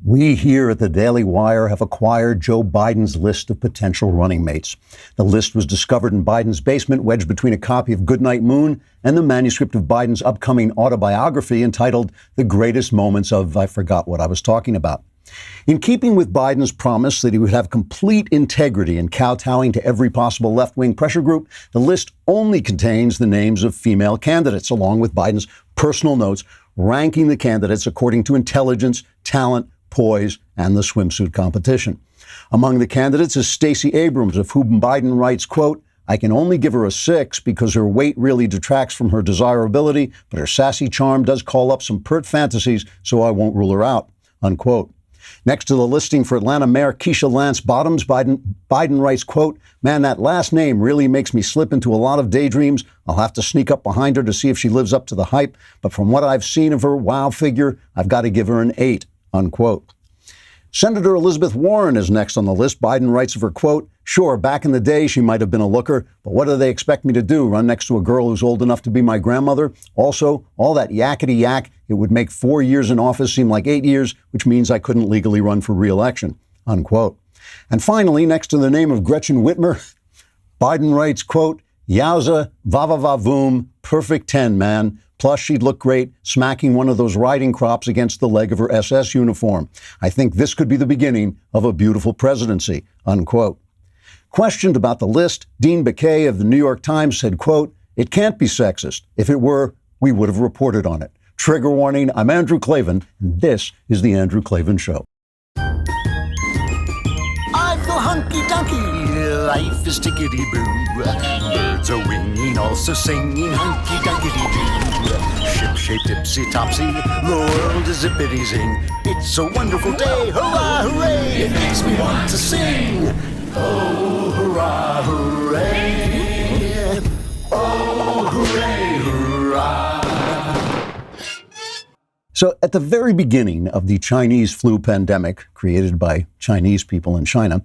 We here at the Daily Wire have acquired Joe Biden's list of potential running mates. The list was discovered in Biden's basement, wedged between a copy of Goodnight Moon and the manuscript of Biden's upcoming autobiography entitled The Greatest Moments of I Forgot What I Was Talking About. In keeping with Biden's promise that he would have complete integrity in kowtowing to every possible left-wing pressure group, the list only contains the names of female candidates, along with Biden's personal notes ranking the candidates according to intelligence, talent, poise, and the swimsuit competition. Among the candidates is Stacey Abrams, of whom Biden writes, quote, I can only give her a 6 because her weight really detracts from her desirability, but her sassy charm does call up some pert fantasies, so I won't rule her out, unquote. Next to the listing for Atlanta Mayor Keisha Lance Bottoms, Biden writes, quote, man, that last name really makes me slip into a lot of daydreams. I'll have to sneak up behind her to see if she lives up to the hype. But from what I've seen of her wow figure, I've got to give her an 8, unquote. Senator Elizabeth Warren is next on the list. Biden writes of her, quote, sure, back in the day, she might have been a looker, but what do they expect me to do, run next to a girl who's old enough to be my grandmother? Also, all that yakety yak, it would make 4 years in office seem like 8 years, which means I couldn't legally run for re-election, unquote. And finally, next to the name of Gretchen Whitmer, Biden writes, quote, yowza, va-va-va-voom, perfect 10, man. Plus, she'd look great smacking one of those riding crops against the leg of her SS uniform. I think this could be the beginning of a beautiful presidency, unquote. Questioned about the list, Dean Baquet of the New York Times said, quote, it can't be sexist. If it were, we would have reported on it. Trigger warning, I'm Andrew Klavan, and this is The Andrew Klavan Show. I feel hunky-dunky, life is tickety-boo. Birds are winging, also singing hunky-dunky-doo. Ship-shaped, tipsy-topsy, the world is zippity-zing. It's a wonderful day, hurrah, hooray! It makes me want to sing. Oh, hurrah, hooray! Oh, hooray, hurrah! So at the very beginning of the Chinese flu pandemic created by Chinese people in China,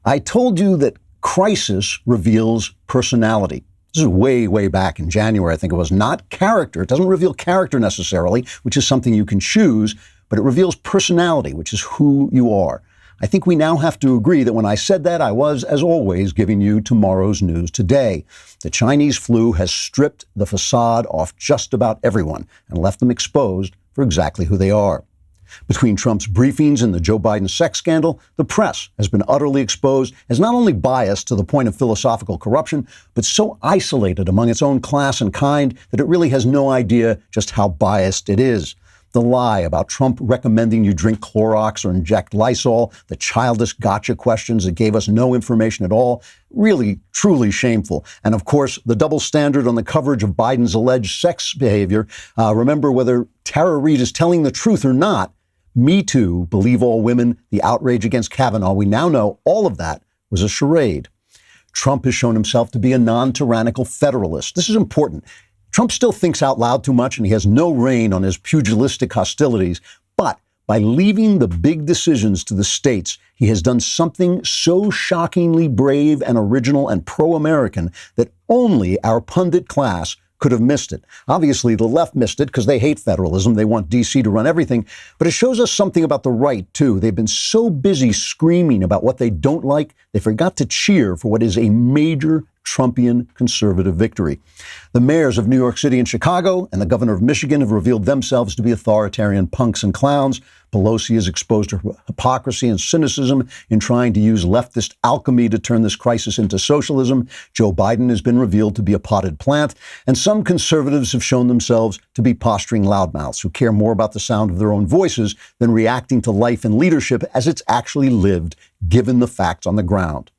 I told you that crisis reveals personality. This is way, way back in January, I think it was. Not character. It doesn't reveal character necessarily, which is something you can choose, but it reveals personality, which is who you are. I think we now have to agree that when I said that, I was, as always, giving you tomorrow's news today. The Chinese flu has stripped the facade off just about everyone and left them exposed for exactly who they are. Between Trump's briefings and the Joe Biden sex scandal, the press has been utterly exposed as not only biased to the point of philosophical corruption, but so isolated among its own class and kind that it really has no idea just how biased it is. The lie about Trump recommending you drink Clorox or inject Lysol, the childish gotcha questions that gave us no information at all, really, truly shameful. And of course, the double standard on the coverage of Biden's alleged sex behavior. Remember, whether Tara Reid is telling the truth or not, Me Too, Believe All Women, the outrage against Kavanaugh, we now know all of that was a charade. Trump has shown himself to be a non-tyrannical federalist. This is important. Trump still thinks out loud too much, and he has no rein on his pugilistic hostilities. But by leaving the big decisions to the states, he has done something so shockingly brave and original and pro-American that only our pundit class could have missed it. Obviously, the left missed it because they hate federalism. They want D.C. to run everything. But it shows us something about the right, too. They've been so busy screaming about what they don't like, they forgot to cheer for what is a major Trumpian conservative victory. The mayors of New York City and Chicago and the governor of Michigan have revealed themselves to be authoritarian punks and clowns. Pelosi is exposed to hypocrisy and cynicism in trying to use leftist alchemy to turn this crisis into socialism. Joe Biden has been revealed to be a potted plant. And some conservatives have shown themselves to be posturing loudmouths who care more about the sound of their own voices than reacting to life and leadership as it's actually lived, given the facts on the ground.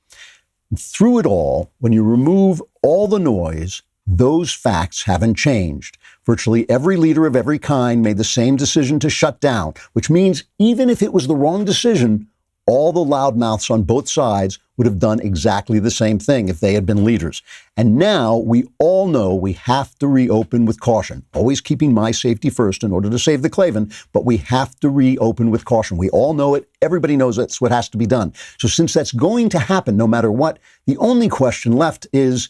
Through it all, when you remove all the noise, those facts haven't changed. Virtually every leader of every kind made the same decision to shut down, which means even if it was the wrong decision, all the loudmouths on both sides would have done exactly the same thing if they had been leaders. And now we all know we have to reopen with caution, always keeping my safety first in order to save the Klavan, but we have to reopen with caution. We all know it. Everybody knows that's what has to be done. So since that's going to happen no matter what, the only question left is,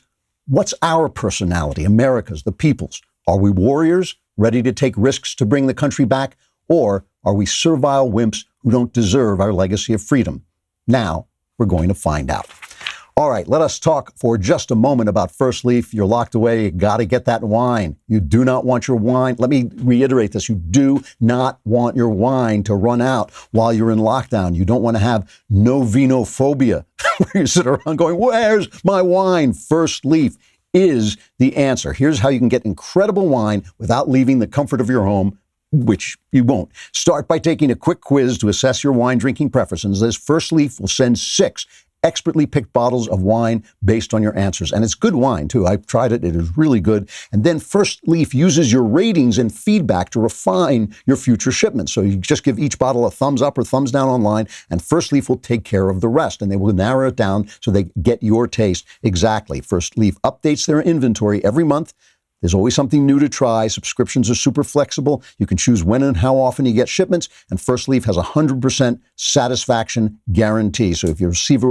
what's our personality, America's, the people's? Are we warriors, ready to take risks to bring the country back? Or Are we servile wimps who don't deserve our legacy of freedom? Now, we're going to find out. All right, let us talk for just a moment about First Leaf. You're locked away. You got to get that wine. You do not want your wine. Let me reiterate this. You do not want your wine to run out while you're in lockdown. You don't want to have no vinophobia where you sit around going, where's my wine? First Leaf is the answer. Here's how you can get incredible wine without leaving the comfort of your home, which you won't. Start by taking a quick quiz to assess your wine drinking preferences. This First Leaf will send 6 expertly picked bottles of wine based on your answers. And it's good wine, too. I've tried it. It is really good. And then First Leaf uses your ratings and feedback to refine your future shipments. So you just give each bottle a thumbs up or thumbs down online, and First Leaf will take care of the rest. And they will narrow it down so they get your taste exactly. First Leaf updates their inventory every month. There's always something new to try. Subscriptions are super flexible. You can choose when and how often you get shipments. And First Leaf has a 100% satisfaction guarantee. So if you receive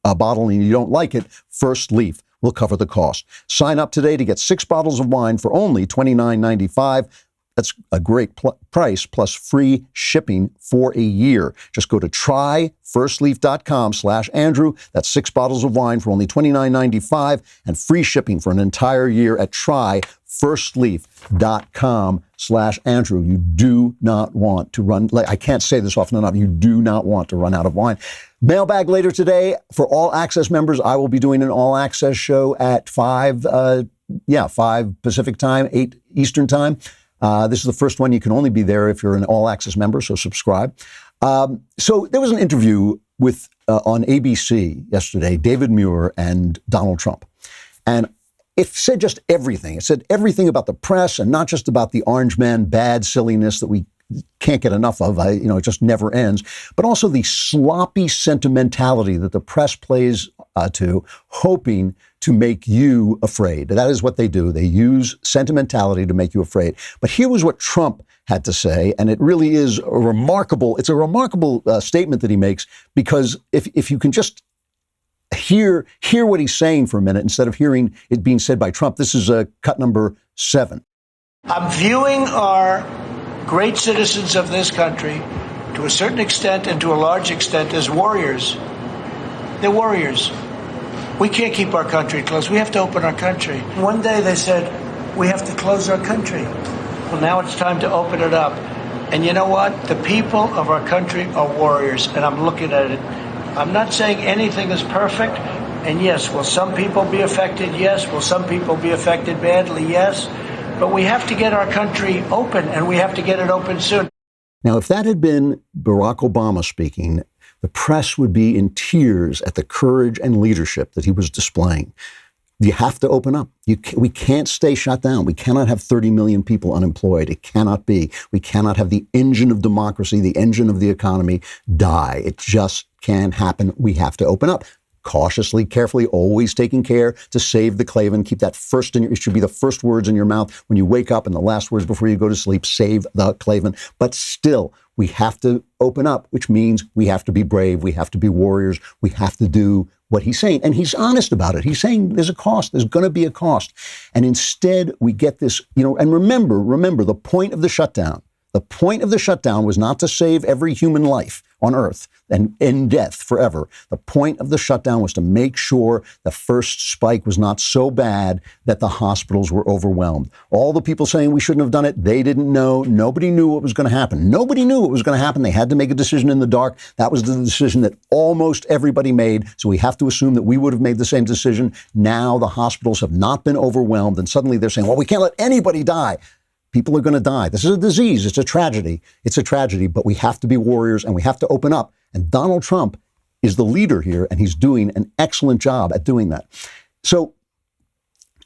a bottle and you don't like it, First Leaf will cover the cost. Sign up today to get 6 bottles of wine for only $29.95. That's a great price plus free shipping for a year. Just go to tryfirstleaf.com/Andrew. That's 6 bottles of wine for only $29.95 and free shipping for an entire year at tryfirstleaf.com/Andrew. You do not want to run, I can't say this often enough, you do not want to run out of wine. Mailbag later today. For All Access members, I will be doing an All Access show at 5 Pacific time, 8 Eastern time. This is the first one. You can only be there if you're an All Access member, so subscribe. So there was an interview with on ABC yesterday, David Muir and Donald Trump. And it said just everything. It said everything about the press and not just about the Orange Man bad silliness that we can't get enough of. It just never ends. But also the sloppy sentimentality that the press plays to, hoping to make you afraid. That is what they do. They use sentimentality to make you afraid. But here was what Trump had to say, and it really is a remarkable statement that he makes, because if you can just hear what he's saying for a minute instead of hearing it being said by Trump. This is cut number 7. I'm viewing our great citizens of this country, to a certain extent and to a large extent, as warriors. They're warriors. We can't keep our country closed. We have to open our country. One day they said, we have to close our country. Well, now it's time to open it up. And you know what? The people of our country are warriors, and I'm looking at it. I'm not saying anything is perfect. And yes, will some people be affected? Yes. Will some people be affected badly? Yes. But we have to get our country open, and we have to get it open soon. Now, if that had been Barack Obama speaking, the press would be in tears at the courage and leadership that he was displaying. You have to open up. We can't stay shut down. We cannot have 30 million people unemployed. It cannot be. We cannot have the engine of democracy, the engine of the economy die. It just can't happen. We have to open up. Cautiously, carefully, always taking care to save the Klavan. Keep that first it should be the first words in your mouth when you wake up and the last words before you go to sleep. Save the Klavan. But still, we have to open up, which means we have to be brave. We have to be warriors. We have to do what he's saying. And he's honest about it. He's saying there's a cost. There's going to be a cost. And instead, we get this, and remember the point of the shutdown. The point of the shutdown was not to save every human life on Earth and end death forever. The point of the shutdown was to make sure the first spike was not so bad that the hospitals were overwhelmed. All the people saying we shouldn't have done it, they didn't know. Nobody knew what was going to happen. Nobody knew what was going to happen. They had to make a decision in the dark. That was the decision that almost everybody made. So we have to assume that we would have made the same decision. Now the hospitals have not been overwhelmed. And suddenly they're saying, well, we can't let anybody die. People are going to die. This is a disease. It's a tragedy. It's a tragedy, but we have to be warriors and we have to open up. And Donald Trump is the leader here, and he's doing an excellent job at doing that. So,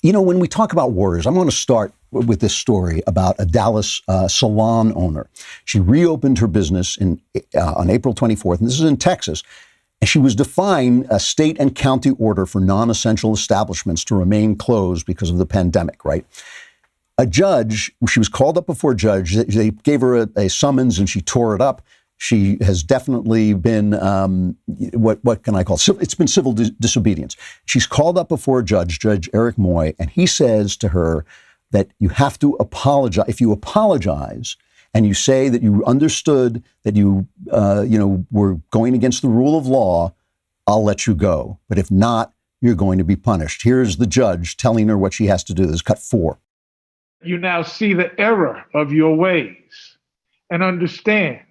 when we talk about warriors, I want to start with this story about a Dallas salon owner. She reopened her business on April 24th, and this is in Texas. And she was defying a state and county order for non-essential establishments to remain closed because of the pandemic, right? A judge, she was called up before a judge. They gave her a summons and she tore it up. She has definitely been, what can I call it? It's been civil disobedience. She's called up before a judge, Judge Eric Moy, and he says to her that you have to apologize. If you apologize and you say that you understood that you were going against the rule of law, I'll let you go. But if not, you're going to be punished. Here's the judge telling her what she has to do. This is cut 4. You now see the error of your ways and understand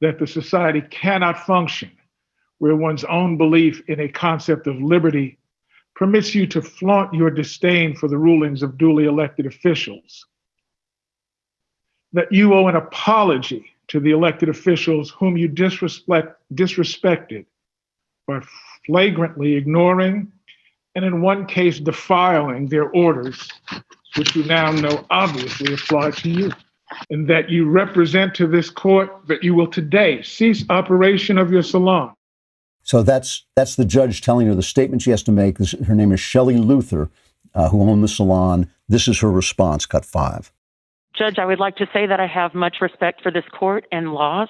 that the society cannot function where one's own belief in a concept of liberty permits you to flaunt your disdain for the rulings of duly elected officials. That you owe an apology to the elected officials whom you disrespected by flagrantly ignoring and in one case defiling their orders, which you now know obviously apply to you. And that you represent to this court that you will today cease operation of your salon. So that's the judge telling her the statement she has to make. Her name is Shelley Luther, who owned the salon. This is her response, cut 5. Judge, I would like to say that I have much respect for this court and laws.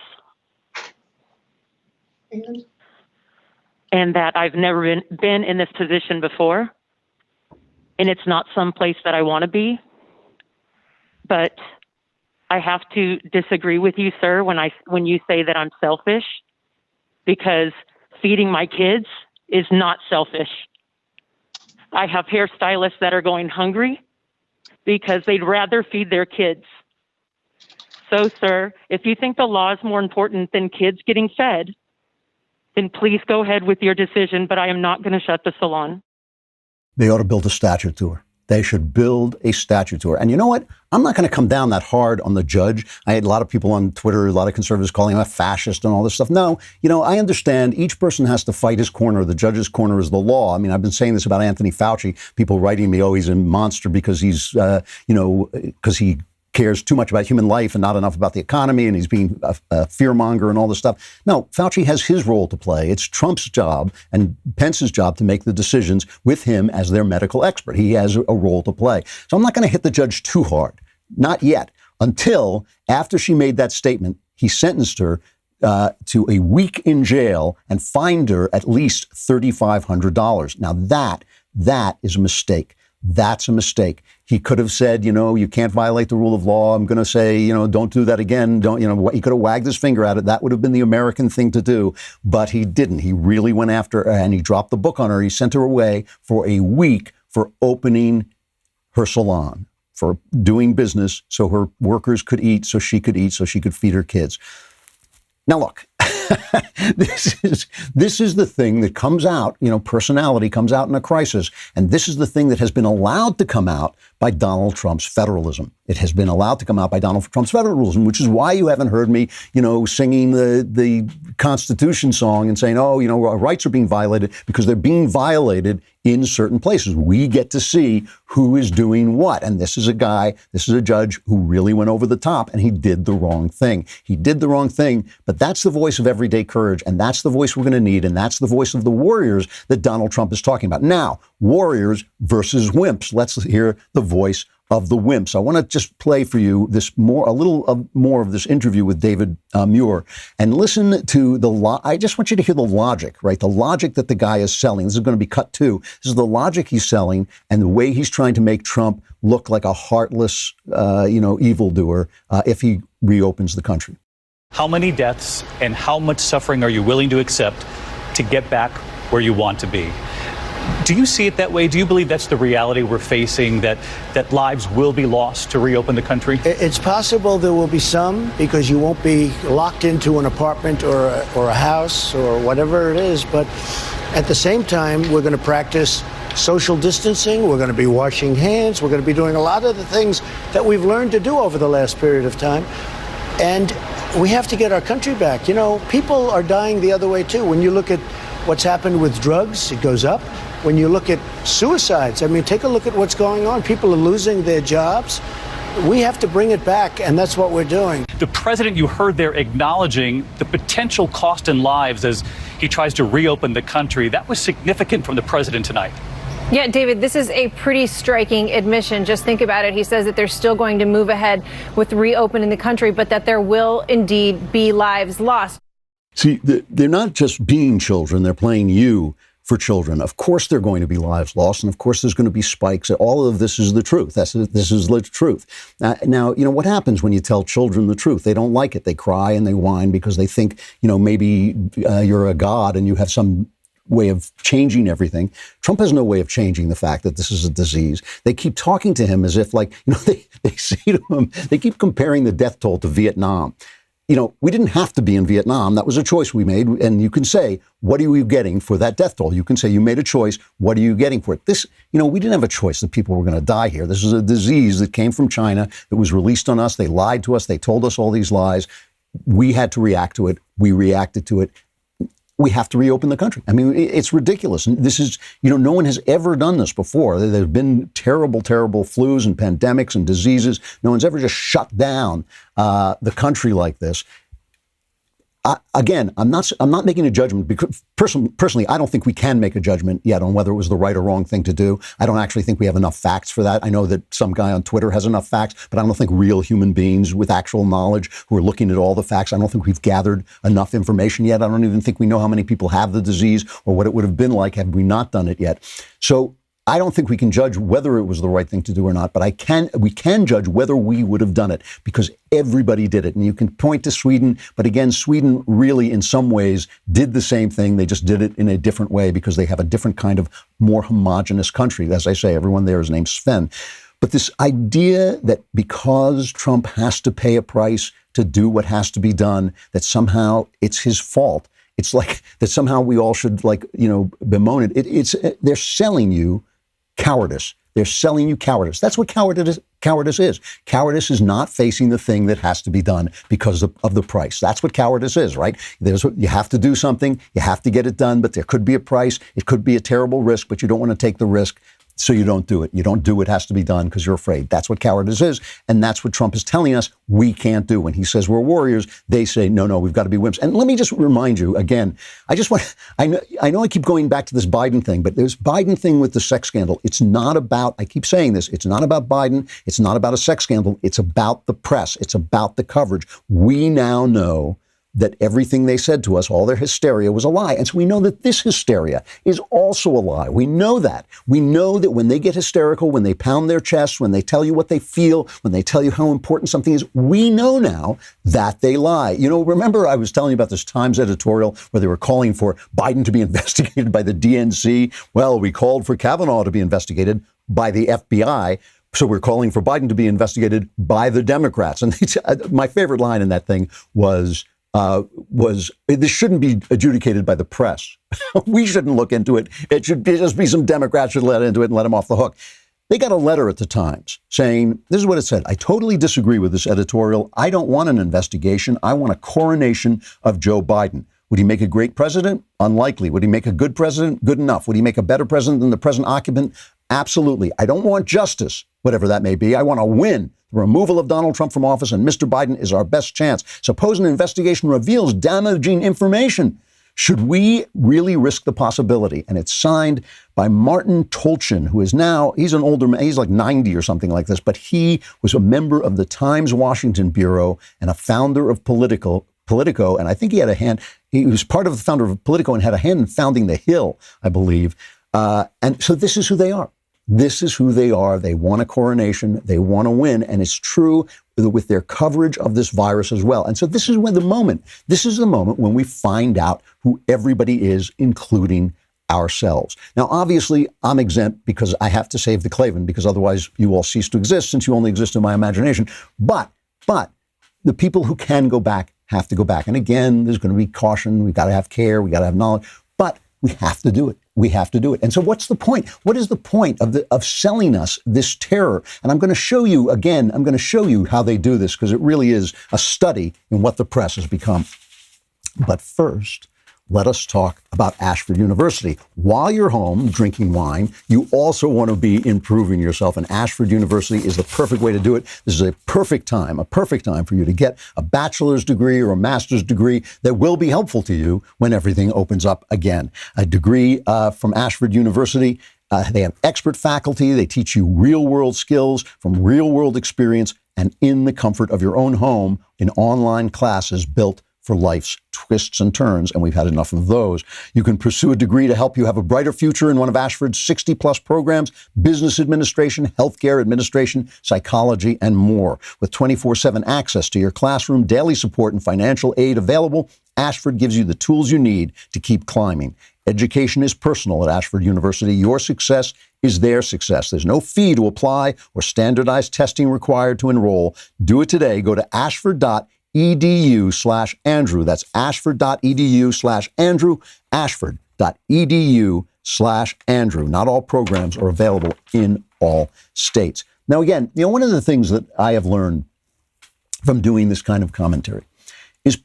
And that I've never been in this position before. And it's not some place that I want to be. But I have to disagree with you, sir, when you say that I'm selfish, because feeding my kids is not selfish. I have hairstylists that are going hungry because they'd rather feed their kids. So, sir, if you think the law is more important than kids getting fed, then please go ahead with your decision, but I am not going to shut the salon. They ought to build a statue to her. They should build a statue to her. And you know what? I'm not going to come down that hard on the judge. I had a lot of people on Twitter, a lot of conservatives calling him a fascist and all this stuff. No, I understand each person has to fight his corner. The judge's corner is the law. I mean, I've been saying this about Anthony Fauci. People writing me, oh, he's a monster because he's, because he cares too much about human life and not enough about the economy, and he's being a fearmonger and all this stuff. No, Fauci has his role to play. It's Trump's job and Pence's job to make the decisions with him as their medical expert. He has a role to play. So I'm not going to hit the judge too hard. Not yet. Until after she made that statement, he sentenced her to a week in jail and fined her at least $3,500. Now that is a mistake. That's a mistake. He could have said, you can't violate the rule of law. I'm going to say, don't do that again. He could have wagged his finger at it. That would have been the American thing to do. But he didn't. He really went after her and he dropped the book on her. He sent her away for a week for opening her salon, for doing business so her workers could eat, so she could feed her kids. Now, look, this is the thing that comes out, personality comes out in a crisis. And this is the thing that has been allowed to come out by Donald Trump's federalism. It has been allowed to come out by Donald Trump's federalism, which is why you haven't heard me, singing the Constitution song and saying, our rights are being violated, because they're being violated in certain places. We get to see who is doing what. And this is a judge who really went over the top, and he did the wrong thing. He did the wrong thing, but that's the voice of everyday courage, and that's the voice we're going to need, and that's the voice of the warriors that Donald Trump is talking about. Now, warriors versus wimps. Let's hear the voice of the wimps. I want to just play for you a little more of this interview with David Muir, and listen to I just want you to hear the logic, right? The logic that the guy is selling. This is going to be cut 2. This is the logic he's selling and the way he's trying to make Trump look like a heartless, evildoer if he reopens the country. How many deaths and how much suffering are you willing to accept to get back where you want to be? Do you see it that way? Do you believe that's the reality we're facing, that lives will be lost to reopen the country? It's possible there will be some, because you won't be locked into an apartment or a house or whatever it is. But at the same time, we're going to practice social distancing. We're going to be washing hands. We're going to be doing a lot of the things that we've learned to do over the last period of time. And we have to get our country back. People are dying the other way, too. When you look at what's happened with drugs, it goes up. When you look at suicides, take a look at what's going on. People are losing their jobs. We have to bring it back, and that's what we're doing. The president, you heard there acknowledging the potential cost in lives as he tries to reopen the country. That was significant from the president tonight. Yeah, David, this is a pretty striking admission. Just think about it. He says that they're still going to move ahead with reopening the country, but that there will indeed be lives lost. See, they're not just being children. They're playing you for children. Of course, there are going to be lives lost, and of course, there's going to be spikes. All of this is the truth. This is the truth. Now, what happens when you tell children the truth? They don't like it. They cry and they whine because they think, maybe you're a god and you have some way of changing everything. Trump has no way of changing the fact that this is a disease. They keep talking to him as if they say to him, they keep comparing the death toll to Vietnam. We didn't have to be in Vietnam. That was a choice we made. And you can say, what are you getting for that death toll? You can say you made a choice. What are you getting for it? This, we didn't have a choice that people were going to die here. This is a disease that came from China. It was released on us. They lied to us. They told us all these lies. We had to react to it. We reacted to it. We have to reopen the country. I mean, it's ridiculous. And this is, no one has ever done this before. There have been terrible, terrible flus and pandemics and diseases. No one's ever just shut down the country like this. Again, I'm not making a judgment because personally, I don't think we can make a judgment yet on whether it was the right or wrong thing to do. I don't actually think we have enough facts for that. I know that some guy on Twitter has enough facts, but I don't think real human beings with actual knowledge who are looking at all the facts, I don't think we've gathered enough information yet. I don't even think we know how many people have the disease or what it would have been like had we not done it yet. So I don't think we can judge whether it was the right thing to do or not, but we can judge whether we would have done it because everybody did it. And you can point to Sweden, but again, Sweden really in some ways did the same thing. They just did it in a different way because they have a different kind of more homogenous country. As I say, everyone there is named Sven. But this idea that because Trump has to pay a price to do what has to be done, that somehow it's his fault. It's like that somehow we all should bemoan it. They're selling you cowardice. They're selling you cowardice. That's what cowardice is. Cowardice is not facing the thing that has to be done because of the price. That's what cowardice is, right? You have to do something. You have to get it done, but there could be a price. It could be a terrible risk, but you don't want to take the risk. So you don't do it. You don't do what has to be done because you're afraid. That's what cowardice is. And that's what Trump is telling us we can't do. When he says we're warriors, they say, no, we've got to be wimps. And let me just remind you again, I know I keep going back to this Biden thing, but there's Biden thing with the sex scandal. It's not about, I keep saying this, it's not about Biden. It's not about a sex scandal. It's about the press. It's about the coverage. We now know that everything they said to us, all their hysteria was a lie. And so we know that this hysteria is also a lie. We know that. We know that when they get hysterical, when they pound their chests, when they tell you what they feel, when they tell you how important something is, we know now that they lie. Remember I was telling you about this Times editorial where they were calling for Biden to be investigated by the DNC? Well, we called for Kavanaugh to be investigated by the FBI. So we're calling for Biden to be investigated by the Democrats. And my favorite line in that thing was this shouldn't be adjudicated by the press. We shouldn't look into it. It should just be some Democrats should let into it and let them off the hook. They got a letter at the Times saying, this is what it said. I totally disagree with this editorial. I don't want an investigation. I want a coronation of Joe Biden. Would he make a great president? Unlikely. Would he make a good president? Good enough. Would he make a better president than the present occupant? Absolutely. I don't want justice, whatever that may be. I want to win. The removal of Donald Trump from office and Mr. Biden is our best chance. Suppose an investigation reveals damaging information. Should we really risk the possibility? And it's signed by Martin Tolchin, who is now, he's an older man, he's like 90 or something like this, but he was a member of the Times Washington Bureau and a founder of Politico, and I think he had a hand, he was part of the founder of Politico and had a hand in founding The Hill, I believe. And so this is who they are. This is who they are. They want a coronation. They want to win. And it's true with their coverage of this virus as well. And so this is the moment when we find out who everybody is, including ourselves. Now, obviously, I'm exempt because I have to save the Klavan, because otherwise you all cease to exist since you only exist in my imagination. But the people who can go back have to go back. And again, there's going to be caution. We got to have care. We got to have knowledge. But we have to do it. We have to do it. And so what's the point? What is the point of selling us this terror? And I'm going to show you again, I'm going to show you how they do this because it really is a study in what the press has become. But first, let us talk about Ashford University. While you're home drinking wine, you also want to be improving yourself. And Ashford University is the perfect way to do it. This is a perfect time for you to get a bachelor's degree or a master's degree that will be helpful to you when everything opens up again. A degree from Ashford University. They have expert faculty. They teach you real world skills from real world experience and in the comfort of your own home in online classes built for life's twists and turns, and we've had enough of those. You can pursue a degree to help you have a brighter future in one of Ashford's 60-plus programs: business administration, healthcare administration, psychology, and more. With 24/7 access to your classroom, daily support, and financial aid available, Ashford gives you the tools you need to keep climbing. Education is personal at Ashford University. Your success is their success. There's no fee to apply or standardized testing required to enroll. Do it today. Go to ashford.edu/Andrew. That's ashford.edu/Andrew. ashford.edu/Andrew. Not all programs are available in all states. Now, again, one of the things that I have learned from doing this kind of commentary is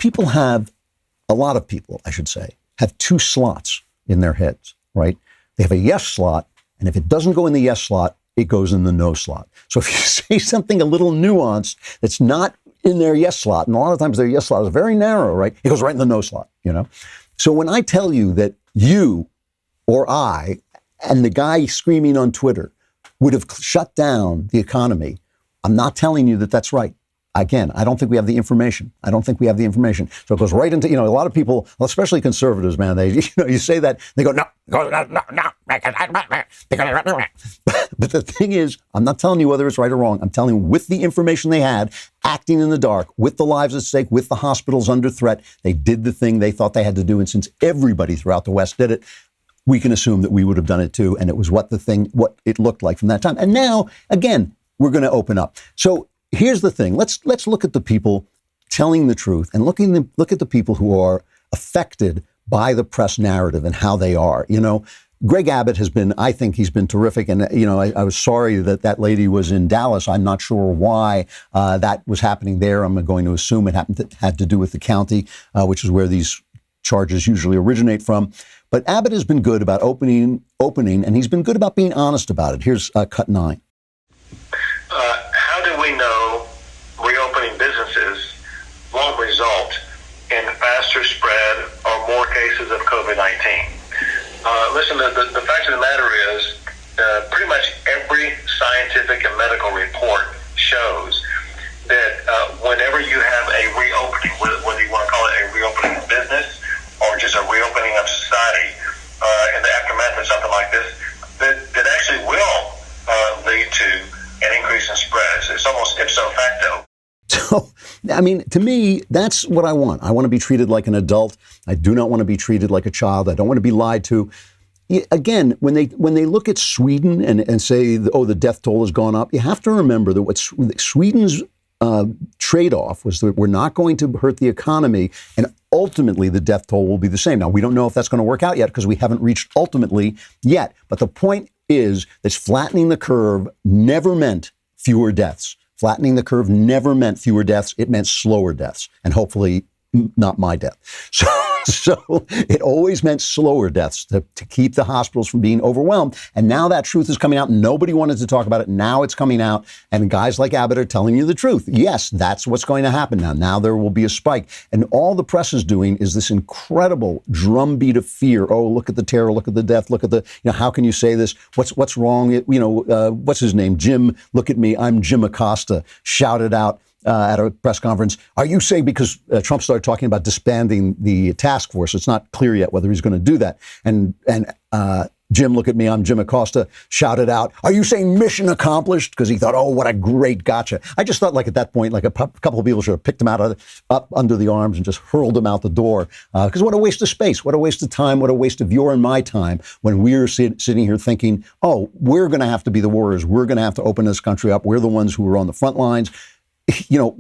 a lot of people, I should say, have two slots in their heads, right? They have a yes slot, and if it doesn't go in the yes slot, it goes in the no slot. So if you say something a little nuanced that's not in their yes slot, and a lot of times their yes slot is very narrow, right? It goes right in the no slot, So when I tell you that you or I and the guy screaming on Twitter would have shut down the economy, I'm not telling you that that's right. Again, I don't think we have the information. So it goes right into, a lot of people, especially conservatives, man, you say that, they go, no. But the thing is, I'm not telling you whether it's right or wrong. I'm telling you with the information they had, acting in the dark, with the lives at stake, with the hospitals under threat, they did the thing they thought they had to do. And since everybody throughout the West did it, we can assume that we would have done it too. And it was what it looked like from that time. And now, again, we're going to open up. So here's the thing. Let's look at the people telling the truth and look at the people who are affected by the press narrative and how they are. Greg Abbott I think he's been terrific. And, I was sorry that lady was in Dallas. I'm not sure why that was happening there. I'm going to assume it had to do with the county, which is where these charges usually originate from. But Abbott has been good about opening, and he's been good about being honest about it. Here's cut 9. How do we know reopening businesses won't result in faster spread or more cases of COVID-19? Listen, the fact of the matter is pretty much every scientific and medical report shows that whenever you have a reopening, whether you want to call it a reopening of business or just a reopening of society in the aftermath of something like this, that actually will lead to an increase in spreads. It's almost ipso facto. So, to me, that's what I want. I want to be treated like an adult. I do not want to be treated like a child. I don't want to be lied to. Again, when they look at Sweden and say, the death toll has gone up, you have to remember that what Sweden's trade-off was that we're not going to hurt the economy, and ultimately the death toll will be the same. Now, we don't know if that's going to work out yet because we haven't reached ultimately yet. But the point is that flattening the curve never meant fewer deaths. Flattening the curve never meant fewer deaths. It meant slower deaths, and hopefully not my death. So it always meant slower deaths to keep the hospitals from being overwhelmed. And now that truth is coming out. Nobody wanted to talk about it. Now it's coming out. And guys like Abbott are telling you the truth. Yes, that's what's going to happen now. Now there will be a spike. And all the press is doing is this incredible drumbeat of fear. Oh, look at the terror. Look at the death. Look at the, how can you say this? What's wrong? What's his name? Jim, look at me. I'm Jim Acosta. Shouted out at a press conference. Are you saying, because Trump started talking about disbanding the task force, it's not clear yet whether he's going to do that. And Jim, look at me, I'm Jim Acosta, shouted out, are you saying mission accomplished? Because he thought, oh, what a great gotcha. I just thought, like, at that point, like a couple of people should have picked him up under the arms and just hurled him out the door. Because what a waste of space, what a waste of time, what a waste of your and my time when we're sitting here thinking, oh, we're going to have to be the warriors. We're going to have to open this country up. We're the ones who are on the front lines.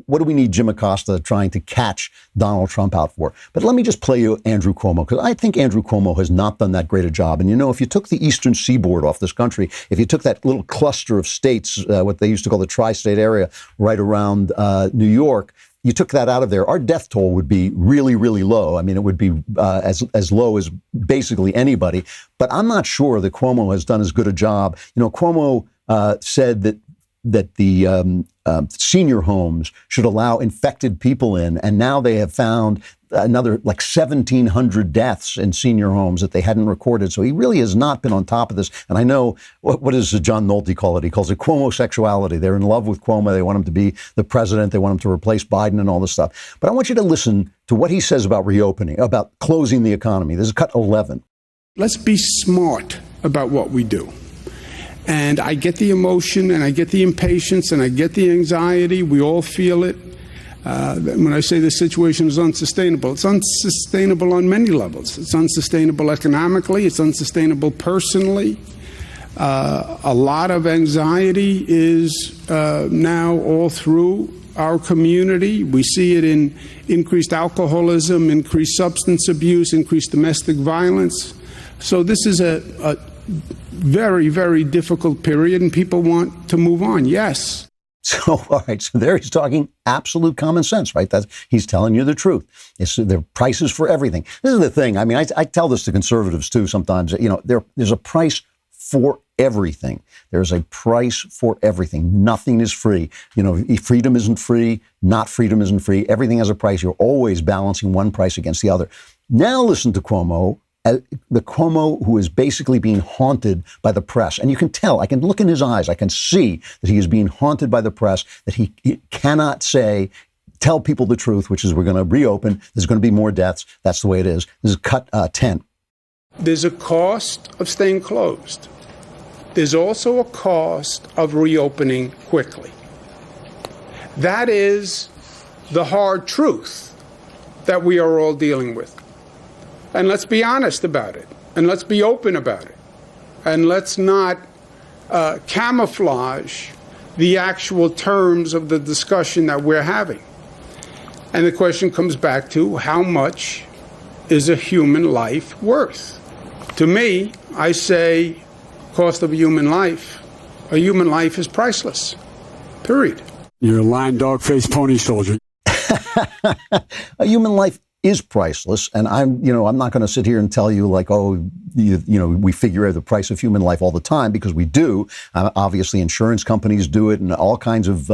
What do we need Jim Acosta trying to catch Donald Trump out for? But let me just play you Andrew Cuomo, because I think Andrew Cuomo has not done that great a job. And, if you took the eastern seaboard off this country, if you took that little cluster of states, what they used to call the tri-state area right around New York, you took that out of there, our death toll would be really, really low. It would be as low as basically anybody. But I'm not sure that Cuomo has done as good a job. Cuomo said that the senior homes should allow infected people in. And now they have found another like 1,700 deaths in senior homes that they hadn't recorded. So he really has not been on top of this. And I know, what does John Nolte call it? He calls it Cuomo-sexuality. They're in love with Cuomo. They want him to be the president. They want him to replace Biden and all this stuff. But I want you to listen to what he says about reopening, about closing the economy. This is cut 11. Let's be smart about what we do. And I get the emotion, and I get the impatience, and I get the anxiety. We all feel it. When I say the situation is unsustainable, it's unsustainable on many levels. It's unsustainable economically. It's unsustainable personally. A lot of anxiety is now all through our community. We see it in increased alcoholism, increased substance abuse, increased domestic violence. So this is a very, very difficult period, and people want to move on. Yes. So, all right. So there he's talking absolute common sense, right? He's telling you the truth. It's the prices for everything. This is the thing. I mean, I tell this to conservatives too sometimes. You know, there's a price for everything. There's a price for everything. Nothing is free. You know, freedom isn't free. Not freedom isn't free. Everything has a price. You're always balancing one price against the other. Now listen to Cuomo. The Cuomo who is basically being haunted by the press. And you can tell, I can look in his eyes, I can see that he is being haunted by the press, that he cannot tell people the truth, which is we're going to reopen, there's going to be more deaths, that's the way it is. This is cut 10. There's a cost of staying closed. There's also a cost of reopening quickly. That is the hard truth that we are all dealing with. And let's be honest about it. And let's be open about it. And let's not camouflage the actual terms of the discussion that we're having. And the question comes back to, how much is a human life worth? To me, I say, cost of a human life is priceless. Period. You're a lying dog-faced pony soldier. A human life is priceless, and I'm not going to sit here and tell you like, we figure out the price of human life all the time, because we do. Obviously, insurance companies do it, and all kinds of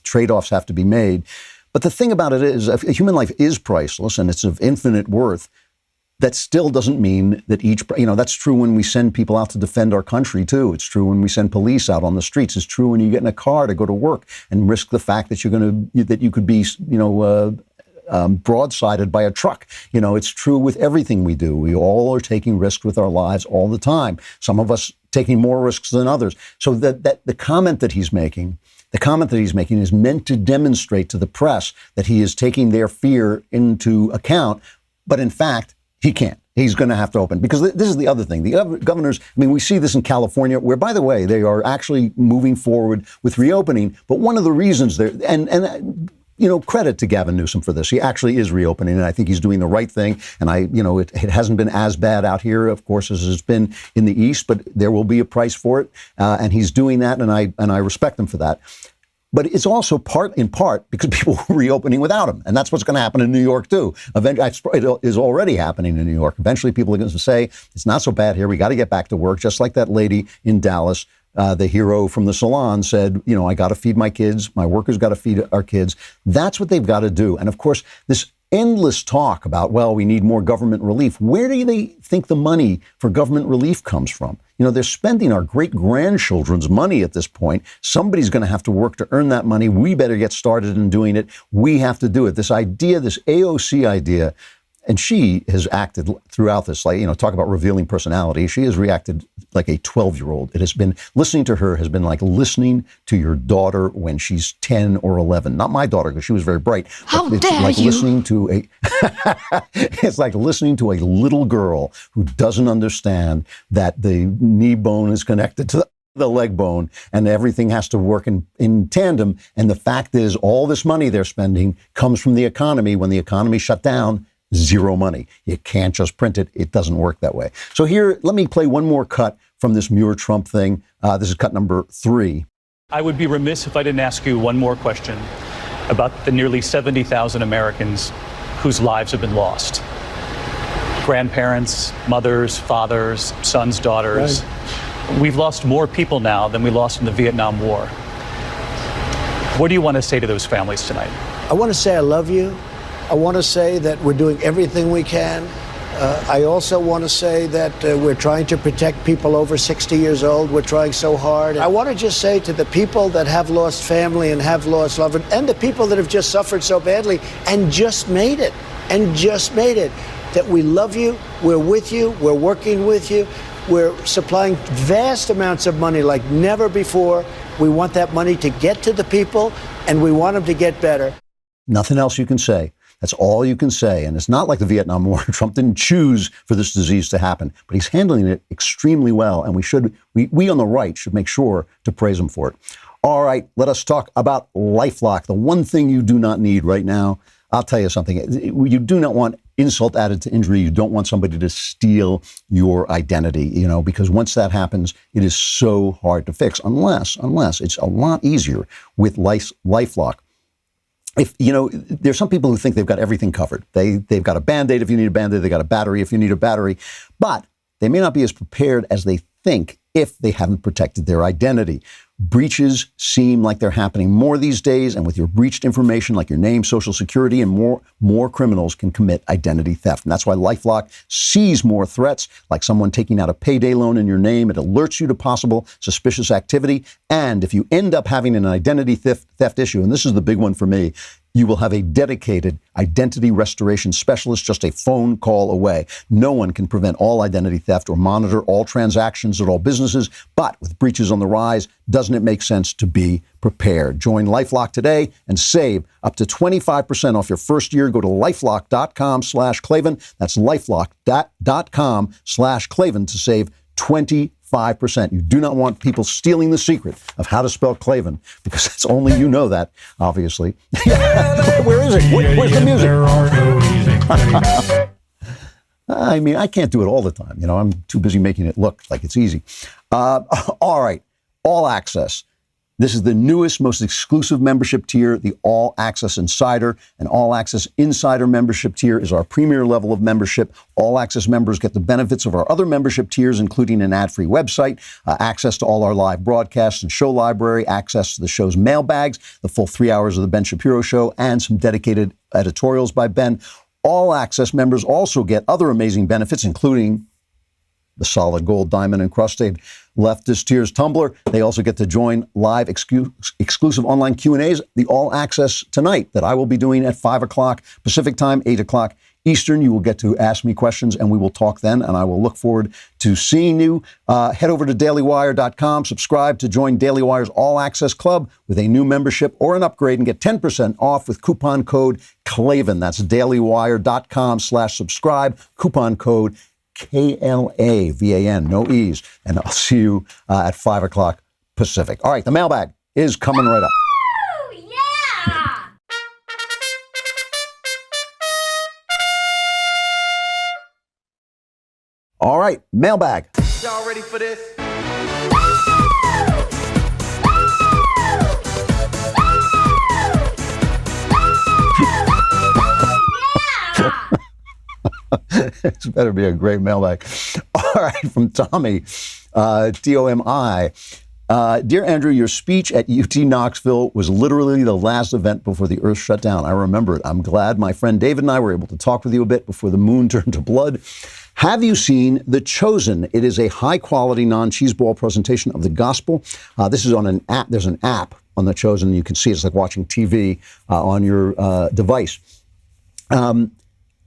trade-offs have to be made. But the thing about it is, a human life is priceless, and it's of infinite worth. That still doesn't mean that that's true when we send people out to defend our country too. It's true when we send police out on the streets. It's true when you get in a car to go to work and risk the fact that you could be, broadsided by a truck. It's true with everything we do. We all are taking risks with our lives all the time. Some of us taking more risks than others. So that the comment that he's making is meant to demonstrate to the press that he is taking their fear into account. But in fact, he can't. He's going to have to open, because this is the other thing. The other governors, we see this in California, where, by the way, they are actually moving forward with reopening. But one of the reasons credit to Gavin Newsom for this. He actually is reopening, and I think he's doing the right thing. And it hasn't been as bad out here, of course, as it's been in the East, but there will be a price for it. And he's doing that, and I respect him for that. But it's also in part because people are reopening without him. And that's what's going to happen in New York, too. Eventually, it is already happening in New York. Eventually, people are going to say, it's not so bad here. We got to get back to work, just like that lady in Dallas. The hero from the salon said, I got to feed my kids. My workers got to feed our kids. That's what they've got to do. And of course, this endless talk about, we need more government relief. Where do they think the money for government relief comes from? They're spending our great-grandchildren's money at this point. Somebody's going to have to work to earn that money. We better get started in doing it. We have to do it. This idea, this AOC idea, and she has acted throughout this, talk about revealing personality. She has reacted like a 12-year-old. It has been, listening to her has been like listening to your daughter when she's 10 or 11. Not my daughter, because she was very bright. How it's dare like you? Listening to it's like listening to a little girl who doesn't understand that the knee bone is connected to the leg bone, and everything has to work in tandem. And the fact is, all this money they're spending comes from the economy. When the economy shut down, zero money. You can't just print it. It doesn't work that way. So here, let me play one more cut from this Muir-Trump thing. This is cut number 3. I would be remiss if I didn't ask you one more question about the nearly 70,000 Americans whose lives have been lost. Grandparents, mothers, fathers, sons, daughters. Right. We've lost more people now than we lost in the Vietnam War. What do you want to say to those families tonight? I want to say I love you. I want to say that we're doing everything we can. I also want to say that we're trying to protect people over 60 years old. We're trying so hard. I want to just say to the people that have lost family and have lost loved ones, and the people that have just suffered so badly and just made it, that we love you, we're with you, we're working with you, we're supplying vast amounts of money like never before. We want that money to get to the people, and we want them to get better. Nothing else you can say. That's all you can say. And it's not like the Vietnam War. Trump didn't choose for this disease to happen, but he's handling it extremely well. And we on the right should make sure to praise him for it. All right, let us talk about LifeLock. The one thing you do not need right now, I'll tell you something. You do not want insult added to injury. You don't want somebody to steal your identity, because once that happens, it is so hard to fix unless it's a lot easier with LifeLock. There's some people who think they've got everything covered. They've got a Band-Aid if you need a Band-Aid. They've got a battery if you need a battery. But they may not be as prepared as they think if they haven't protected their identity. Breaches seem like they're happening more these days, and with your breached information like your name, social security, and more criminals can commit identity theft. And that's why LifeLock sees more threats, like someone taking out a payday loan in your name. It alerts you to possible suspicious activity. And if you end up having an identity theft issue, and this is the big one for me, you will have a dedicated identity restoration specialist just a phone call away. No one can prevent all identity theft or monitor all transactions at all businesses, but with breaches on the rise, doesn't it make sense to be prepared? Join LifeLock today and save up to 25% off your first year. Go to LifeLock.com/Klavan. That's LifeLock.com/Klavan to save 25%. You do not want people stealing the secret of how to spell Klavan, because it's only you know that, obviously. Where is it? Where's the music? There are no easy things. I mean, I can't do it all the time. I'm too busy making it look like it's easy. All right. All Access. This is the newest, most exclusive membership tier, the All Access Insider. An All Access Insider membership tier is our premier level of membership. All Access members get the benefits of our other membership tiers, including an ad-free website, access to all our live broadcasts and show library, access to the show's mailbags, the full 3 hours of the Ben Shapiro Show, and some dedicated editorials by Ben. All Access members also get other amazing benefits, including the solid gold, diamond, encrusted leftist tiers tumbler. They also get to join live exclusive online Q&As, the All Access Tonight that I will be doing at 5 o'clock Pacific time, 8 o'clock Eastern. You will get to ask me questions and we will talk then, and I will look forward to seeing you. Head over to dailywire.com, subscribe to join Daily Wire's All Access Club with a new membership or an upgrade and get 10% off with coupon code Klavan. That's dailywire.com/subscribe, coupon code KLAVAN, no E's. And I'll see you at 5 o'clock Pacific. All right, the mailbag is coming right up. Oh, yeah! All right, mailbag. Y'all ready for this? It's better be a great mailbag. All right, from Tommy, Tomi. Dear Andrew, your speech at UT Knoxville was literally the last event before the earth shut down. I remember it. I'm glad my friend David and I were able to talk with you a bit before the moon turned to blood. Have you seen The Chosen? It is a high-quality, non-cheeseball presentation of the gospel. This is on an app. There's an app on The Chosen. You can see it's like watching TV on your device.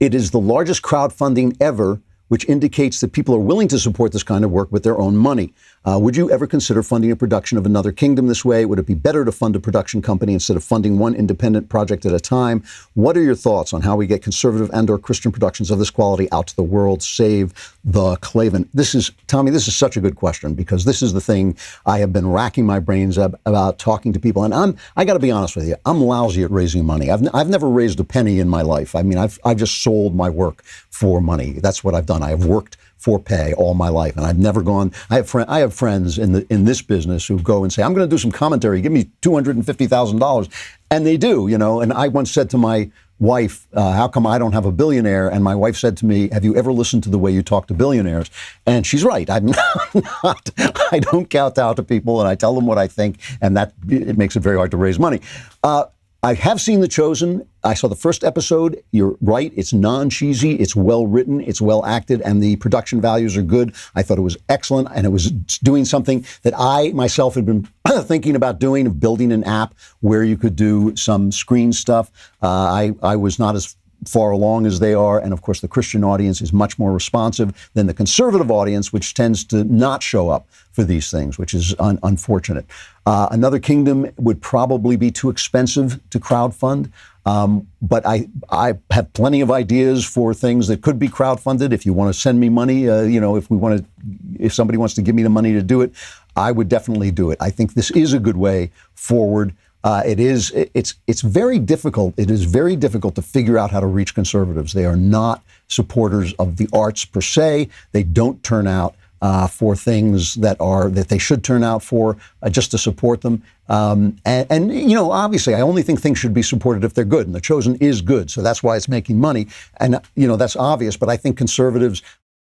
It is the largest crowdfunding ever, which indicates that people are willing to support this kind of work with their own money. Would you ever consider funding a production of Another Kingdom this way? Would it be better to fund a production company instead of funding one independent project at a time? What are your thoughts on how we get conservative and/or Christian productions of this quality out to the world? Save the Klavan. Tommy, this is such a good question, because this is the thing I have been racking my brains about talking to people. And I got to be honest with you, I'm lousy at raising money. I've never raised a penny in my life. I mean, I've just sold my work for money. That's what I've done. I have worked for pay all my life, and I've never gone. I have friends in this business who go and say, "I'm going to do some commentary. Give me $250,000," and they do, And I once said to my wife, "How come I don't have a billionaire?" And my wife said to me, "Have you ever listened to the way you talk to billionaires?" And she's right. I'm not. I don't kowtow to people, and I tell them what I think, and it makes it very hard to raise money. I have seen The Chosen. I saw the first episode. You're right. It's non-cheesy. It's well written. It's well acted. And the production values are good. I thought it was excellent. And it was doing something that I myself had been thinking about doing, of building an app where you could do some screen stuff. I was not as far along as they are. And of course, the Christian audience is much more responsive than the conservative audience, which tends to not show up for these things, which is unfortunate. Another Kingdom would probably be too expensive to crowdfund. But I have plenty of ideas for things that could be crowdfunded. If you want to send me money, if somebody wants to give me the money to do it, I would definitely do it. I think this is a good way forward. It's very difficult. It is very difficult to figure out how to reach conservatives. They are not supporters of the arts per se. They don't turn out for things that they should turn out for, just to support them. Obviously, I only think things should be supported if they're good, and The Chosen is good, so that's why it's making money. And that's obvious. But I think conservatives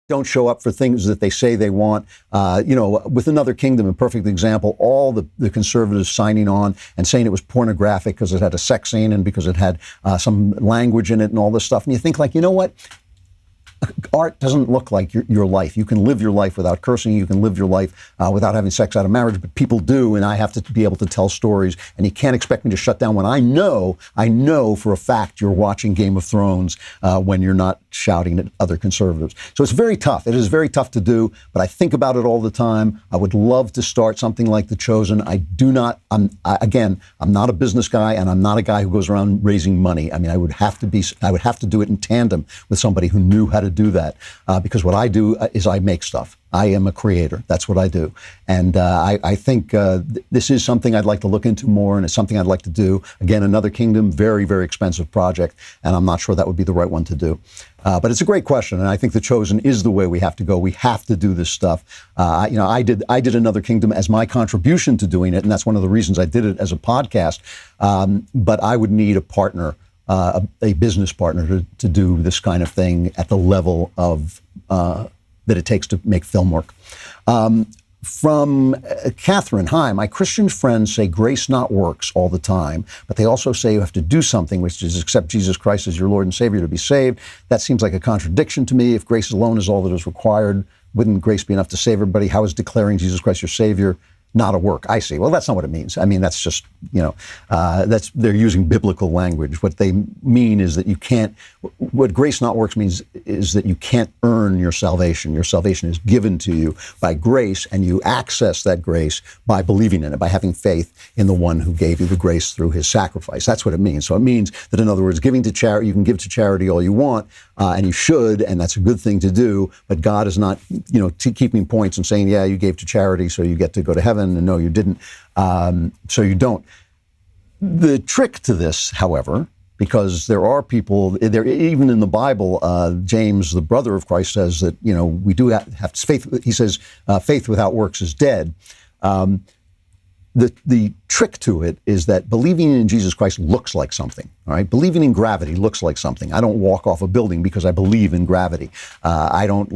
don't show up for things that they say they want. With Another Kingdom, a perfect example, all the conservatives signing on and saying it was pornographic because it had a sex scene and because it had some language in it and all this stuff. And you think, like, you know what? Art doesn't look like your life. You can live your life without cursing. You can live your life without having sex out of marriage, but people do, and I have to be able to tell stories, and you can't expect me to shut down when I know for a fact you're watching Game of Thrones when you're not shouting at other conservatives. So it's very tough. It is very tough to do, but I think about it all the time. I would love to start something like The Chosen. I'm not a business guy, and I'm not a guy who goes around raising money. I mean, I would have to do it in tandem with somebody who knew how to do that, because what I do is I make stuff. I am a creator. That's what I do. And I think this is something I'd like to look into more, and it's something I'd like to do. Again, Another Kingdom, very, very expensive project, and I'm not sure that would be the right one to do. But it's a great question, and I think The Chosen is the way we have to go. We have to do this stuff. I did Another Kingdom as my contribution to doing it, and that's one of the reasons I did it as a podcast. But I would need a partner, a business partner to do this kind of thing at the level of that it takes to make film work. From Catherine, hi, my Christian friends say grace not works all the time, but they also say you have to do something, which is accept Jesus Christ as your Lord and Savior to be saved. That seems like a contradiction to me. If grace alone is all that is required, wouldn't grace be enough to save everybody? How is declaring Jesus Christ your Savior not a work? I see. Well, that's not what it means. I mean, that's just, they're using biblical language. What they mean is that you can't, what grace not works means is that you can't earn your salvation. Your salvation is given to you by grace, and you access that grace by believing in it, by having faith in the one who gave you the grace through his sacrifice. That's what it means. So it means that, in other words, giving to charity, you can give to charity all you want, and you should, and that's a good thing to do, but God is not, keeping points and saying, yeah, you gave to charity, so you get to go to heaven, and no, you didn't, so you don't. The trick to this, however, because there are people, even in the Bible, James, the brother of Christ, says that, we do have faith. He says, faith without works is dead. The trick to it is that believing in Jesus Christ looks like something, all right? Believing in gravity looks like something. I don't walk off a building because I believe in gravity. I don't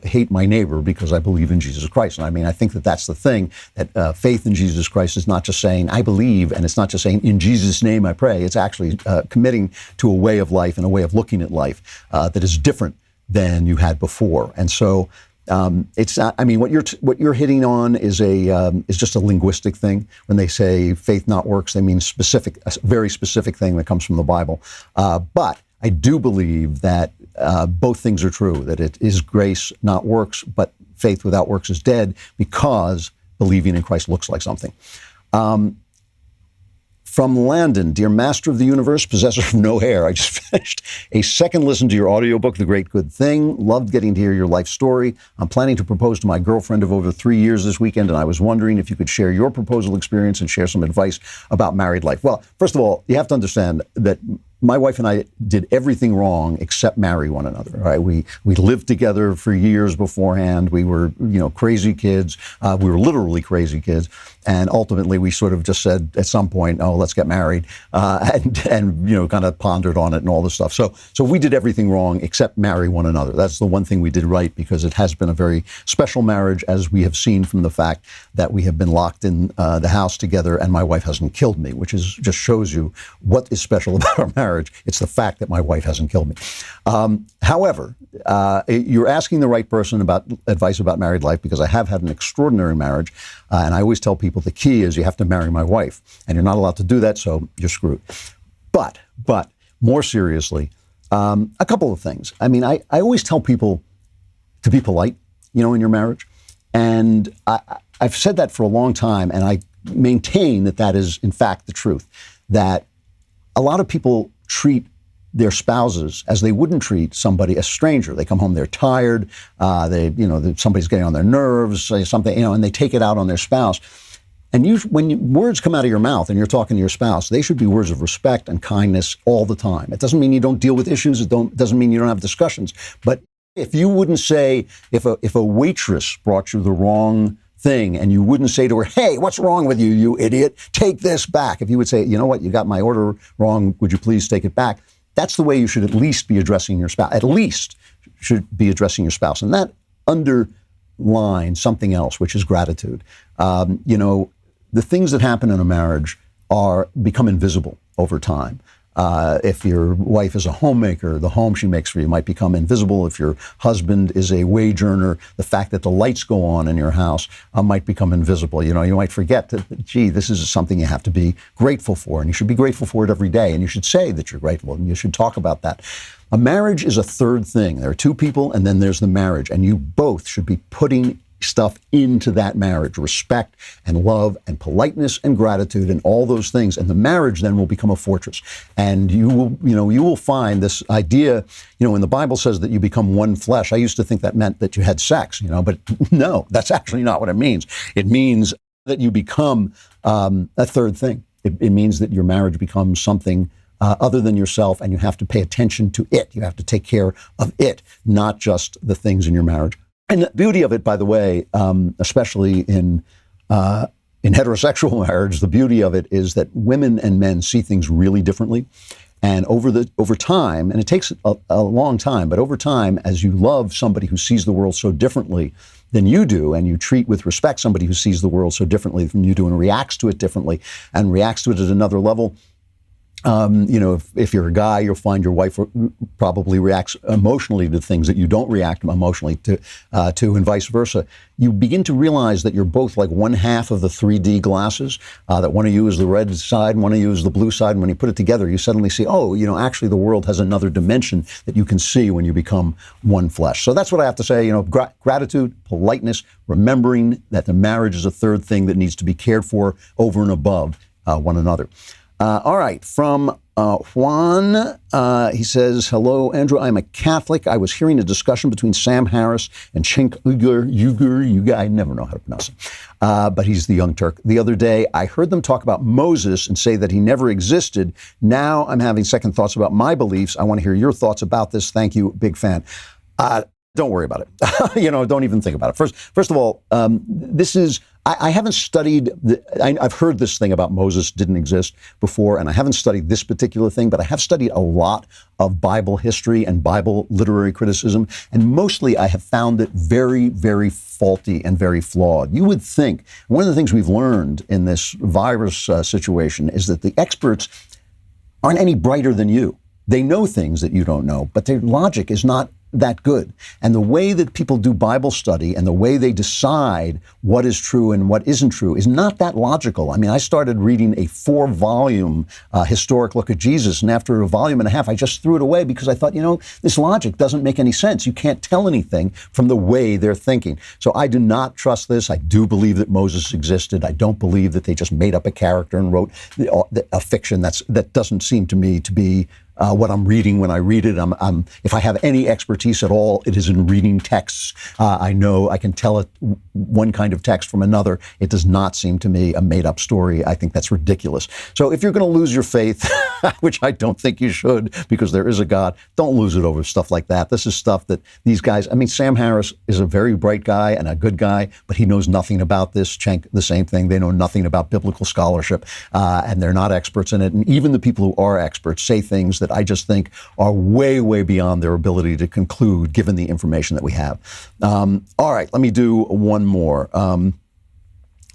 hate my neighbor because I believe in Jesus Christ. And I mean, I think that that's the thing, that faith in Jesus Christ is not just saying, I believe, and it's not just saying, in Jesus' name I pray. It's actually committing to a way of life and a way of looking at life that is different than you had before. And so, it's not, I mean, what you're hitting on is just a linguistic thing. When they say faith not works, they mean a very specific thing that comes from the Bible. But I do believe that both things are true, that it is grace not works, but faith without works is dead, because believing in Christ looks like something. From Landon, dear master of the universe, possessor of no hair, I just finished a second listen to your audiobook, The Great Good Thing. Loved getting to hear your life story. I'm planning to propose to my girlfriend of over 3 years this weekend, and I was wondering if you could share your proposal experience and share some advice about married life. Well, first of all, you have to understand that my wife and I did everything wrong except marry one another. Right? We lived together for years beforehand. We were, crazy kids. We were literally crazy kids. And ultimately, we sort of just said at some point, "Oh, let's get married," and kind of pondered on it and all this stuff. So we did everything wrong except marry one another. That's the one thing we did right, because it has been a very special marriage, as we have seen from the fact that we have been locked in the house together, and my wife hasn't killed me, which just shows you what is special about our marriage. It's the fact that my wife hasn't killed me. However, you're asking the right person about advice about married life, because I have had an extraordinary marriage, and I always tell people the key is you have to marry my wife, and you're not allowed to do that, so you're screwed. But more seriously, a couple of things. I mean, I always tell people to be polite, in your marriage, and I've said that for a long time, and I maintain that is in fact the truth. That a lot of people treat their spouses as they wouldn't treat somebody, a stranger. They come home, they're tired, somebody's getting on their nerves, something, and they take it out on their spouse. And when words come out of your mouth and you're talking to your spouse, they should be words of respect and kindness all the time. It doesn't mean you don't deal with issues. It doesn't mean you don't have discussions. But if you wouldn't say, if a waitress brought you the wrong thing and you wouldn't say to her, "Hey, what's wrong with you, you idiot? Take this back." If you would say, "You know what, you got my order wrong. Would you please take it back?" That's the way you should at least be addressing your spouse. At least should be addressing your spouse. And that underlines something else, which is gratitude. The things that happen in a marriage become invisible over time. If your wife is a homemaker, the home she makes for you might become invisible. If your husband is a wage earner, the fact that the lights go on in your house might become invisible. You might forget that, gee, this is something you have to be grateful for, and you should be grateful for it every day, and you should say that you're grateful, and you should talk about that. A marriage is a third thing. There are two people, and then there's the marriage, and you both should be putting stuff into that marriage: respect and love and politeness and gratitude and all those things. And the marriage then will become a fortress. And you will find this idea, when the Bible says that you become one flesh, I used to think that meant that you had sex, but no, that's actually not what it means. It means that you become a third thing. It means that your marriage becomes something other than yourself, and you have to pay attention to it. You have to take care of it, not just the things in your marriage. And the beauty of it, by the way, especially in heterosexual marriage, the beauty of it is that women and men see things really differently. And over time, and it takes a long time, but over time, as you love somebody who sees the world so differently than you do, and you treat with respect somebody who sees the world so differently than you do and reacts to it differently and reacts to it at another level, if you're a guy, you'll find your wife probably reacts emotionally to things that you don't react emotionally to, and vice versa. You begin to realize that you're both like one half of the 3D glasses, that one of you is the red side and one of you is the blue side. And when you put it together, you suddenly see, actually the world has another dimension that you can see when you become one flesh. So that's what I have to say. Gratitude, politeness, remembering that the marriage is a third thing that needs to be cared for over and above one another. All right, from Juan, he says, "Hello, Andrew. I'm a Catholic. I was hearing a discussion between Sam Harris and Cenk Uygur. I never know how to pronounce it, but he's the Young Turk. The other day, I heard them talk about Moses and say that he never existed. Now I'm having second thoughts about my beliefs. I want to hear your thoughts about this. Thank you. Big fan." Don't worry about it. Don't even think about it. First of all, I haven't studied, I've heard this thing about Moses didn't exist before, and I haven't studied this particular thing, but I have studied a lot of Bible history and Bible literary criticism, and mostly I have found it very, very faulty and very flawed. You would think, one of the things we've learned in this virus situation is that the experts aren't any brighter than you. They know things that you don't know, but their logic is not that good. And the way that people do Bible study and the way they decide what is true and what isn't true is not that logical. I mean, I started reading a 4-volume historic look at Jesus, and after a volume and a half, I just threw it away because I thought, this logic doesn't make any sense. You can't tell anything from the way they're thinking. So I do not trust this. I do believe that Moses existed. I don't believe that they just made up a character and wrote a fiction that doesn't seem to me to be what I'm reading when I read it. If I have any expertise at all, it is in reading texts. I know I can tell one kind of text from another. It does not seem to me a made-up story. I think that's ridiculous. So if you're going to lose your faith, which I don't think you should, because there is a God, don't lose it over stuff like that. This is stuff that these guys, I mean, Sam Harris is a very bright guy and a good guy, but he knows nothing about this. Cenk, the same thing. They know nothing about biblical scholarship, and they're not experts in it. And even the people who are experts say things that I just think are way, way beyond their ability to conclude, given the information that we have. All right, let me do one more.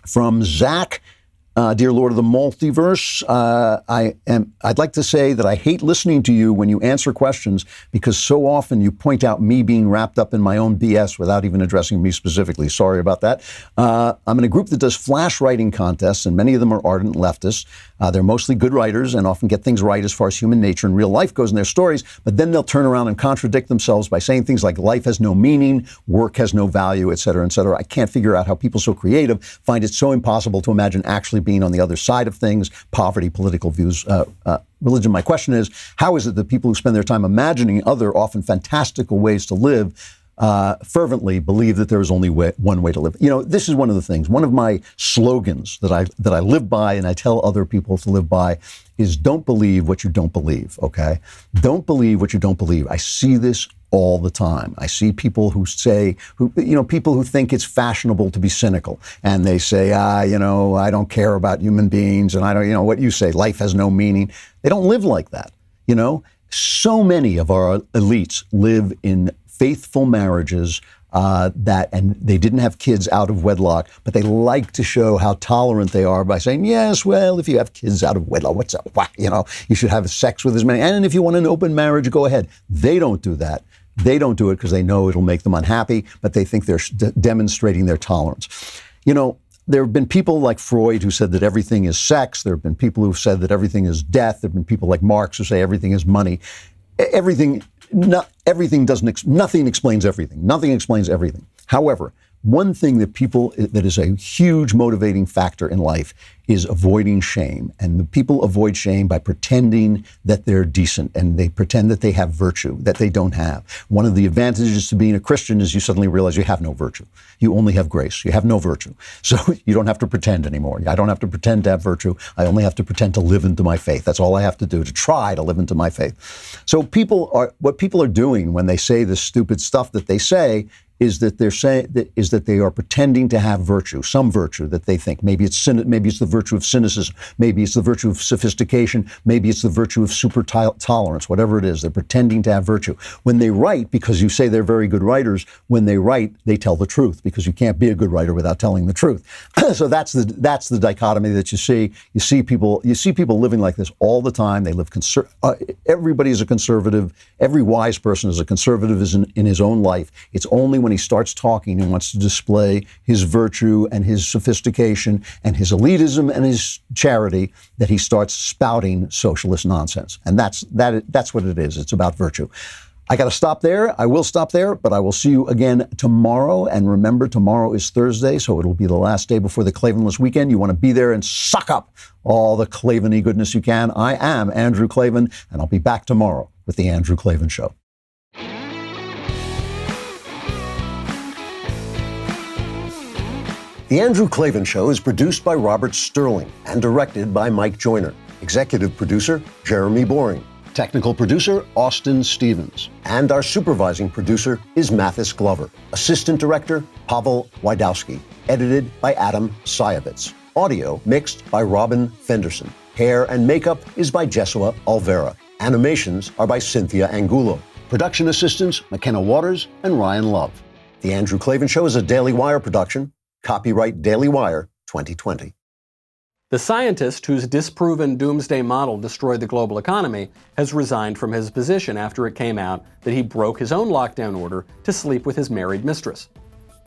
From Zach. Dear Lord of the Multiverse, I'd like to say that I hate listening to you when you answer questions because so often you point out me being wrapped up in my own BS without even addressing me specifically. Sorry about that. I'm in a group that does flash writing contests, and many of them are ardent leftists. They're mostly good writers and often get things right as far as human nature and real life goes in their stories, but then they'll turn around and contradict themselves by saying things like life has no meaning, work has no value, et cetera, et cetera. I can't figure out how people so creative find it so impossible to imagine actually being on the other side of things, poverty, political views, religion. My question is, how is it that people who spend their time imagining other, often fantastical ways to live, fervently believe that there is only one way to live? You know, this is one of the things. One of my slogans that I live by and I tell other people to live by is don't believe what you don't believe, okay? Don't believe what you don't believe. I see this all the time. I see people who say, people who think it's fashionable to be cynical. And they say, I don't care about human beings. And I don't, what you say, life has no meaning. They don't live like that. So many of our elites live in faithful marriages and they didn't have kids out of wedlock, but they like to show how tolerant they are by saying, yes, well, if you have kids out of wedlock, what's up? You should have sex with as many. And if you want an open marriage, go ahead. They don't do that. They don't do it because they know it'll make them unhappy, but they think they're demonstrating their tolerance. There have been people like Freud who said that everything is sex. There have been people who've said that everything is death. There have been people like Marx who say everything is money. Nothing explains everything. Nothing explains everything. However, one thing that is a huge motivating factor in life is avoiding shame. And the people avoid shame by pretending that they're decent and they pretend that they have virtue that they don't have. One of the advantages to being a Christian is you suddenly realize you have no virtue. You only have grace. You have no virtue. So you don't have to pretend anymore. I don't have to pretend to have virtue. I only have to pretend to live into my faith. That's all I have to do, to try to live into my faith. So what people are doing when they say this stupid stuff that they say is that they are pretending to have virtue, some virtue that they think. Maybe it's the virtue of cynicism, maybe it's the virtue of sophistication, maybe it's the virtue of super tolerance, whatever it is. They're pretending to have virtue. When they write, because you say they're very good writers, when they write, they tell the truth, because you can't be a good writer without telling the truth. So that's the dichotomy that you see. You see people living like this all the time. They live everybody is a conservative. Every wise person is a conservative in his own life. It's only when he starts talking and wants to display his virtue and his sophistication and his elitism and his charity that he starts spouting socialist nonsense. And that's what it is. It's about virtue. I got to stop there. I will stop there, but I will see you again tomorrow. And remember, tomorrow is Thursday, so it'll be the last day before the Klavanless weekend. You want to be there and suck up all the Klavan-y goodness you can. I am Andrew Klavan, and I'll be back tomorrow with The Andrew Klavan Show. The Andrew Klavan Show is produced by Robert Sterling and directed by Mike Joyner. Executive producer, Jeremy Boring. Technical producer, Austin Stevens. And our supervising producer is Mathis Glover. Assistant director, Pavel Wydowski. Edited by Adam Sayevitz. Audio mixed by Robin Fenderson. Hair and makeup is by Jesua Alvera. Animations are by Cynthia Angulo. Production assistants, McKenna Waters and Ryan Love. The Andrew Klavan Show is a Daily Wire production. Copyright Daily Wire 2020. The scientist whose disproven doomsday model destroyed the global economy has resigned from his position after it came out that he broke his own lockdown order to sleep with his married mistress.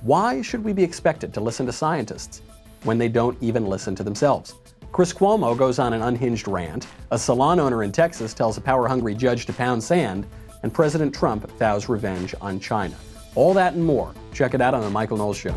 Why should we be expected to listen to scientists when they don't even listen to themselves? Chris Cuomo goes on an unhinged rant, a salon owner in Texas tells a power-hungry judge to pound sand, and President Trump vows revenge on China. All that and more. Check it out on The Michael Knowles Show.